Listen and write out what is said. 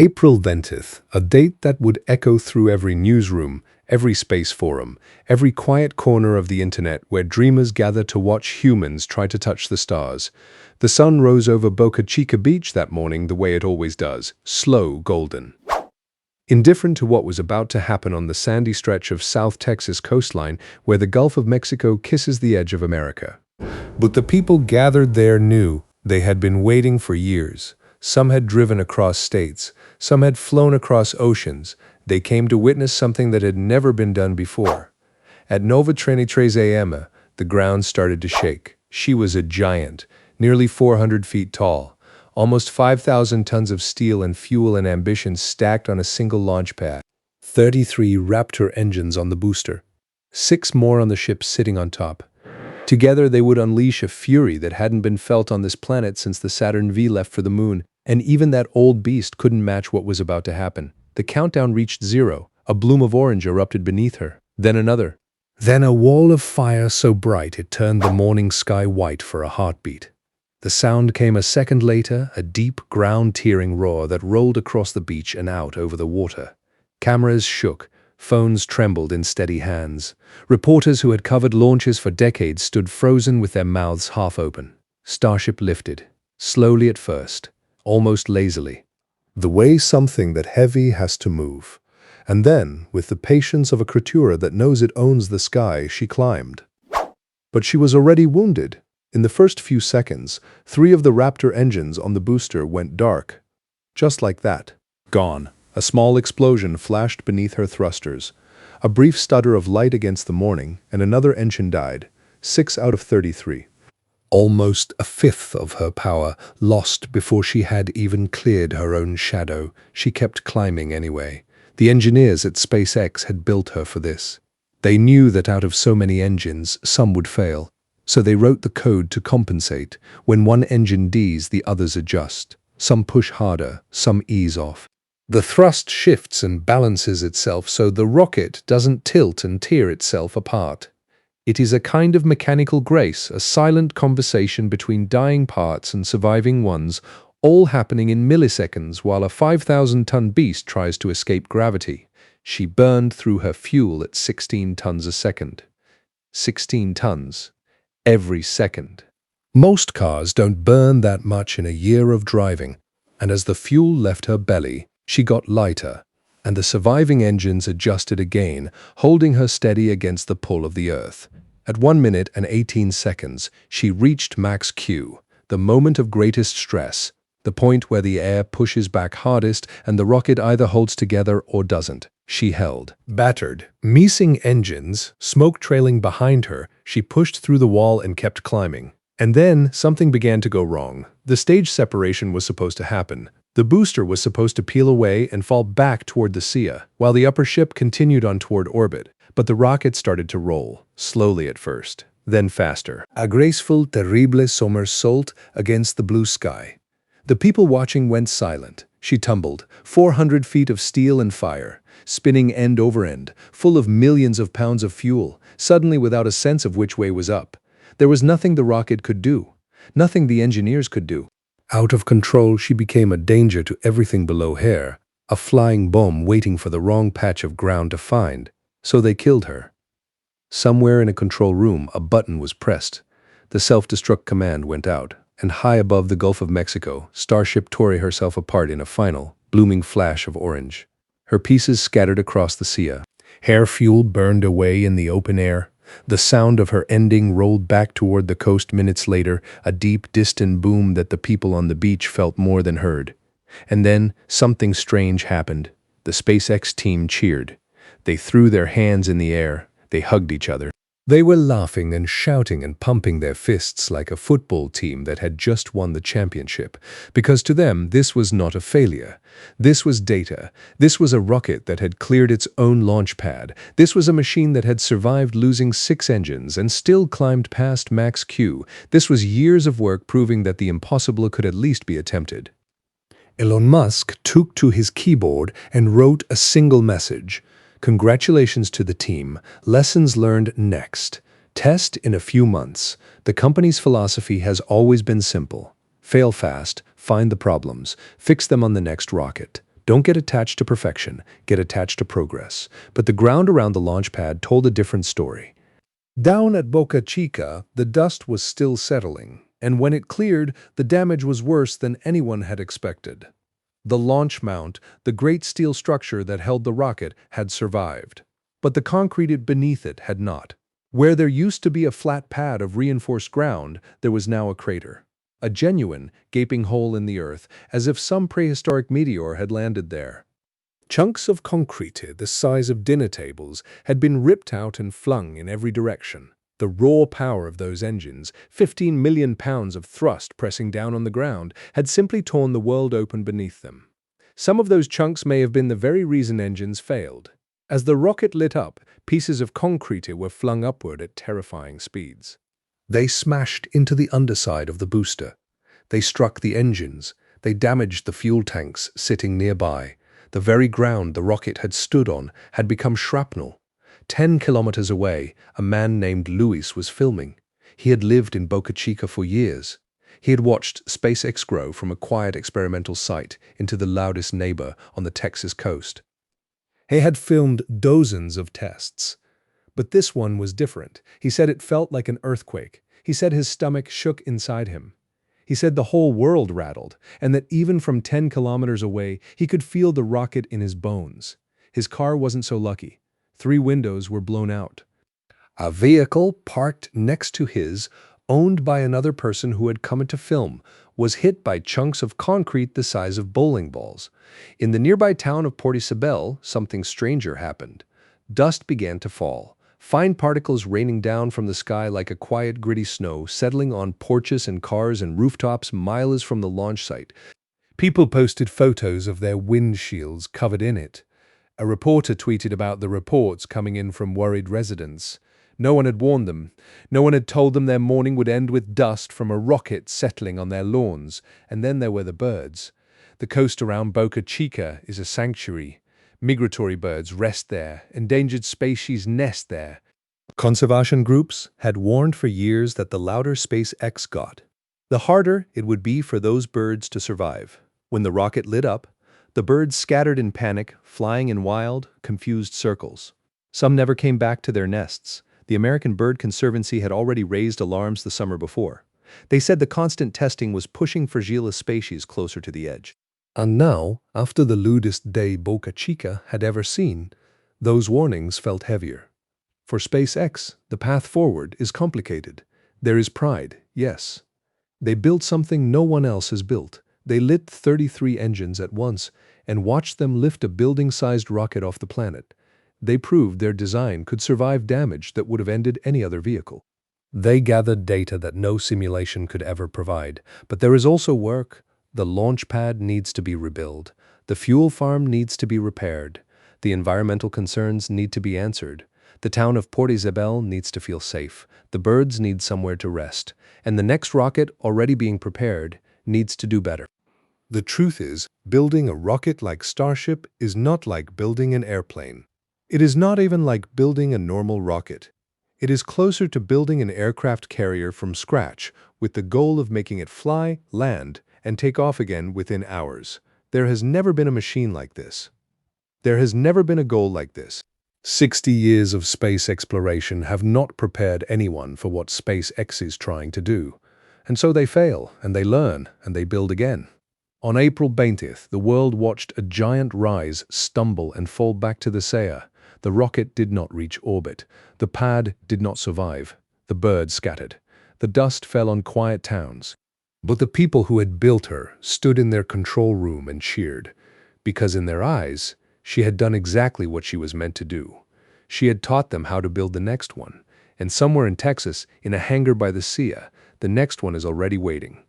April 20th, a date that would echo through every newsroom, every space forum, every quiet corner of the internet where dreamers gather to watch humans try to touch the stars. The sun rose over Boca Chica Beach that morning the way it always does, slow, golden. Indifferent to what was about to happen on the sandy stretch of South Texas coastline where the Gulf of Mexico kisses the edge of America. But the people gathered there knew they had been waiting for years. Some had driven across states. Some had flown across oceans. They came to witness something that had never been done before. At 9:33 a.m., the ground started to shake. She was a giant, nearly 400 feet tall, almost 5,000 tons of steel and fuel and ambition stacked on a single launch pad. 33 Raptor engines on the booster. 6 more on the ship sitting on top. Together they would unleash a fury that hadn't been felt on this planet since the Saturn V left for the moon, and even that old beast couldn't match what was about to happen. The countdown reached 0. A bloom of orange erupted beneath her. Then another. Then a wall of fire so bright it turned the morning sky white for a heartbeat. The sound came a second later, a deep, ground-tearing roar that rolled across the beach and out over the water. Cameras shook. Phones trembled in steady hands. Reporters who had covered launches for decades stood frozen with their mouths half open. Starship lifted, slowly at first, almost lazily. The way something that heavy has to move. And then, with the patience of a creature that knows it owns the sky, she climbed. But she was already wounded. In the first few seconds, 3 of the Raptor engines on the booster went dark. Just like that. Gone. A small explosion flashed beneath her thrusters. A brief stutter of light against the morning, and another engine died. 6 out of 33. Almost a fifth of her power lost before she had even cleared her own shadow. She kept climbing anyway. The engineers at SpaceX had built her for this. They knew that out of so many engines, some would fail. So they wrote the code to compensate. When one engine dies, the others adjust. Some push harder, some ease off. The thrust shifts and balances itself so the rocket doesn't tilt and tear itself apart. It is a kind of mechanical grace, a silent conversation between dying parts and surviving ones, all happening in milliseconds while a 5,000-ton beast tries to escape gravity. She burned through her fuel at 16 tons a second. 16 tons. Every second. Most cars don't burn that much in a year of driving, and as the fuel left her belly, she got lighter, and the surviving engines adjusted again, holding her steady against the pull of the Earth. At 1 minute and 18 seconds, she reached max Q, the moment of greatest stress, the point where the air pushes back hardest and the rocket either holds together or doesn't. She held. Battered, missing engines, smoke trailing behind her, she pushed through the wall and kept climbing. And then something began to go wrong. The stage separation was supposed to happen. The booster was supposed to peel away and fall back toward the SEA, while the upper ship continued on toward orbit. But the rocket started to roll, slowly at first, then faster. A graceful, terrible somersault against the blue sky. The people watching went silent. She tumbled, 400 feet of steel and fire, spinning end over end, full of millions of pounds of fuel, suddenly without a sense of which way was up. There was nothing the rocket could do, nothing the engineers could do. Out of control, she became a danger to everything below her, a flying bomb waiting for the wrong patch of ground to find. So they killed her. Somewhere in a control room, a button was pressed. The self-destruct command went out, and high above the Gulf of Mexico, Starship tore herself apart in a final, blooming flash of orange. Her pieces scattered across the SEA. Air fuel burned away in the open air. The sound of her ending rolled back toward the coast minutes later, a deep, distant boom that the people on the beach felt more than heard. And then something strange happened. The SpaceX team cheered. They threw their hands in the air. They hugged each other. They were laughing and shouting and pumping their fists like a football team that had just won the championship, because to them this was not a failure. This was data. This was a rocket that had cleared its own launch pad. This was a machine that had survived losing 6 engines and still climbed past max Q. This was years of work proving that the impossible could at least be attempted. Elon Musk took to his keyboard and wrote a single message. Congratulations to the team. Lessons learned next. Test in a few months. The company's philosophy has always been simple. Fail fast, find the problems, fix them on the next rocket. Don't get attached to perfection, get attached to progress. But the ground around the launch pad told a different story. Down at Boca Chica, the dust was still settling, and when it cleared, the damage was worse than anyone had expected. The launch mount, the great steel structure that held the rocket, had survived. But the concrete beneath it had not. Where there used to be a flat pad of reinforced ground, there was now a crater. A genuine, gaping hole in the earth, as if some prehistoric meteor had landed there. Chunks of concrete the size of dinner tables had been ripped out and flung in every direction. The raw power of those engines, 15 million pounds of thrust pressing down on the ground, had simply torn the world open beneath them. Some of those chunks may have been the very reason engines failed. As the rocket lit up, pieces of concrete were flung upward at terrifying speeds. They smashed into the underside of the booster. They struck the engines. They damaged the fuel tanks sitting nearby. The very ground the rocket had stood on had become shrapnel. 10 kilometers away, a man named Luis was filming. He had lived in Boca Chica for years. He had watched SpaceX grow from a quiet experimental site into the loudest neighbor on the Texas coast. He had filmed dozens of tests. But this one was different. He said it felt like an earthquake. He said his stomach shook inside him. He said the whole world rattled, and that even from 10 kilometers away, he could feel the rocket in his bones. His car wasn't so lucky. 3 windows were blown out. A vehicle parked next to his, owned by another person who had come to film, was hit by chunks of concrete the size of bowling balls. In the nearby town of Portisabel, something stranger happened. Dust began to fall. Fine particles raining down from the sky like a quiet, gritty snow, settling on porches and cars and rooftops miles from the launch site. People posted photos of their windshields covered in it. A reporter tweeted about the reports coming in from worried residents. No one had warned them. No one had told them their morning would end with dust from a rocket settling on their lawns. And then there were the birds. The coast around Boca Chica is a sanctuary. Migratory birds rest there. Endangered species nest there. Conservation groups had warned for years that the louder SpaceX got, the harder it would be for those birds to survive. When the rocket lit up, the birds scattered in panic, flying in wild, confused circles. Some never came back to their nests. The American Bird Conservancy had already raised alarms the summer before. They said the constant testing was pushing fragile species closer to the edge. And now, after the lewdest day Boca Chica had ever seen, those warnings felt heavier. For SpaceX, the path forward is complicated. There is pride, yes. They built something no one else has built. They lit 33 engines at once and watched them lift a building-sized rocket off the planet. They proved their design could survive damage that would have ended any other vehicle. They gathered data that no simulation could ever provide. But there is also work. The launch pad needs to be rebuilt. The fuel farm needs to be repaired. The environmental concerns need to be answered. The town of Portisabel needs to feel safe. The birds need somewhere to rest. And the next rocket, already being prepared, needs to do better. The truth is, building a rocket like Starship is not like building an airplane. It is not even like building a normal rocket. It is closer to building an aircraft carrier from scratch, with the goal of making it fly, land, and take off again within hours. There has never been a machine like this. There has never been a goal like this. 60 years of space exploration have not prepared anyone for what SpaceX is trying to do. And so they fail, and they learn, and they build again. On April 20th, the world watched a giant rise stumble and fall back to the sea. The rocket did not reach orbit. The pad did not survive. The birds scattered. The dust fell on quiet towns. But the people who had built her stood in their control room and cheered, because in their eyes, she had done exactly what she was meant to do. She had taught them how to build the next one, and somewhere in Texas, in a hangar by the sea, the next one is already waiting.